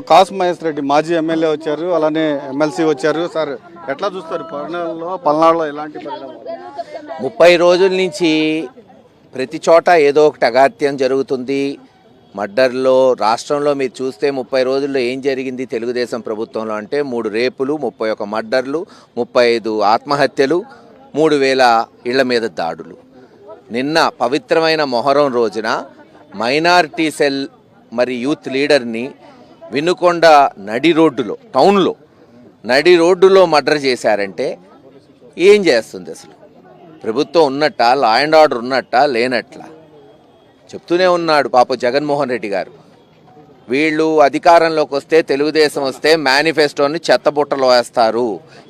కాసు మహేష్ రెడ్డి మాజీ ఎమ్మెల్యే వచ్చారు, అలానే ఎమ్మెల్సీ వచ్చారు. సార్ ఎట్లా చూస్తారు పల్నాడులో ఎలాంటి పరిణామాలు? 30 రోజుల నుంచి ప్రతి చోట ఏదో ఒకటి అఘాత్యం జరుగుతుంది. మర్డర్లో రాష్ట్రంలో మీరు చూస్తే 30 రోజుల్లో ఏం జరిగింది తెలుగుదేశం ప్రభుత్వంలో అంటే 3 రేపులు, 31 మర్డర్లు, 35 ఆత్మహత్యలు, 3000 ఇళ్ల మీద దాడులు. నిన్న పవిత్రమైన మొహరం రోజున మైనారిటీ సెల్ మరి యూత్ లీడర్ని వినుకొండ నడి రోడ్డులో, టౌన్లో నడి రోడ్డులో మర్డర్ చేశారంటే ఏం చేస్తుంది అసలు? ప్రభుత్వం ఉన్నట్ట, లా అండ్ ఆర్డర్ ఉన్నట్ట, లేనట్లా చెప్తూనే ఉన్నాడు పాప జగన్మోహన్ రెడ్డి గారు. వీళ్ళు అధికారంలోకి వస్తే, తెలుగుదేశం వస్తే మేనిఫెస్టోని చెత్తబుట్టలో వేస్తారు.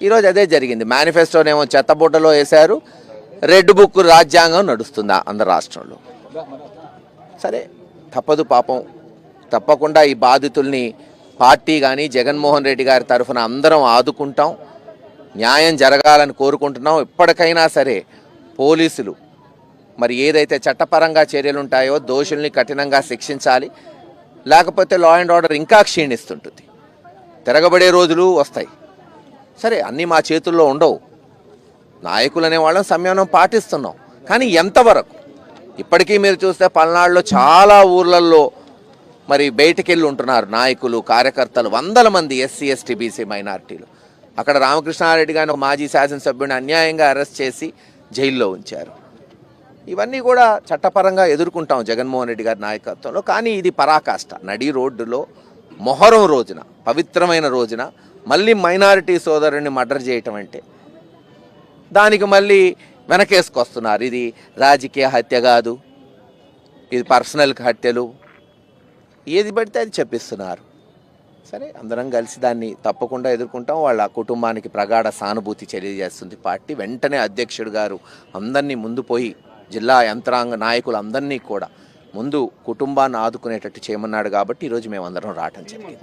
ఈరోజు అదే జరిగింది. మేనిఫెస్టోనేమో చెత్తబుట్టలో వేశారు, రెడ్ బుక్ రాజ్యాంగం నడుస్తుంది ఆంధ్ర రాష్ట్రంలో. సరే తప్పదు పాపం, తప్పకుండా ఈ బాధితుల్ని పార్టీ కానీ జగన్మోహన్ రెడ్డి గారి తరఫున అందరం ఆదుకుంటాం, న్యాయం జరగాలని కోరుకుంటున్నాం. ఇప్పటికైనా సరే పోలీసులు మరి ఏదైతే చట్టపరంగా చర్యలు ఉంటాయో దోషుల్ని కఠినంగా శిక్షించాలి, లేకపోతే లా అండ్ ఆర్డర్ ఇంకా క్షీణిస్తుంటుంది. తిరగబడే రోజులు వస్తాయి. సరే అన్నీ మా చేతుల్లో ఉండవు, నాయకులు అనే వాళ్ళం సంయమనం పాటిస్తున్నాం. కానీ ఎంతవరకు? ఇప్పటికీ మీరు చూస్తే పల్నాడులో చాలా ఊర్లలో మరి బయటికెళ్ళి ఉంటున్నారు నాయకులు, కార్యకర్తలు, వందల మంది ఎస్సీ, ఎస్టీ, బీసీ మైనారిటీలు. అక్కడ రామకృష్ణారెడ్డి గారిని ఒక మాజీ శాసనసభ్యుడిని అన్యాయంగా అరెస్ట్ చేసి జైల్లో ఉంచారు. ఇవన్నీ కూడా చట్టపరంగా ఎదుర్కొంటాం జగన్మోహన్ రెడ్డి గారి నాయకత్వంలో. కానీ ఇది పరాకాష్ట. నడి రోడ్డులో మొహరం రోజున, పవిత్రమైన రోజున మళ్ళీ మైనారిటీ సోదరుని మర్డర్ చేయటం అంటే దానికి మళ్ళీ వెనకేసుకొస్తున్నారు. ఇది రాజకీయ హత్య కాదు, ఇది పర్సనల్ హత్యలు, ఏది పడితే అది చెప్పిస్తున్నారు. సరే అందరం కలిసి దాన్ని తప్పకుండా ఎదుర్కొంటాం. వాళ్ళ కుటుంబానికి ప్రగాఢ సానుభూతి తెలియజేస్తుంది పార్టీ. వెంటనే అధ్యక్షుడు గారు అందరినీ ముందు పోయి జిల్లా యంత్రాంగ నాయకులు అందరినీ కూడా ముందు కుటుంబాన్ని ఆదుకునేటట్టు చేయమన్నాడు. కాబట్టి ఈరోజు మేమందరం రావటం జరిగింది.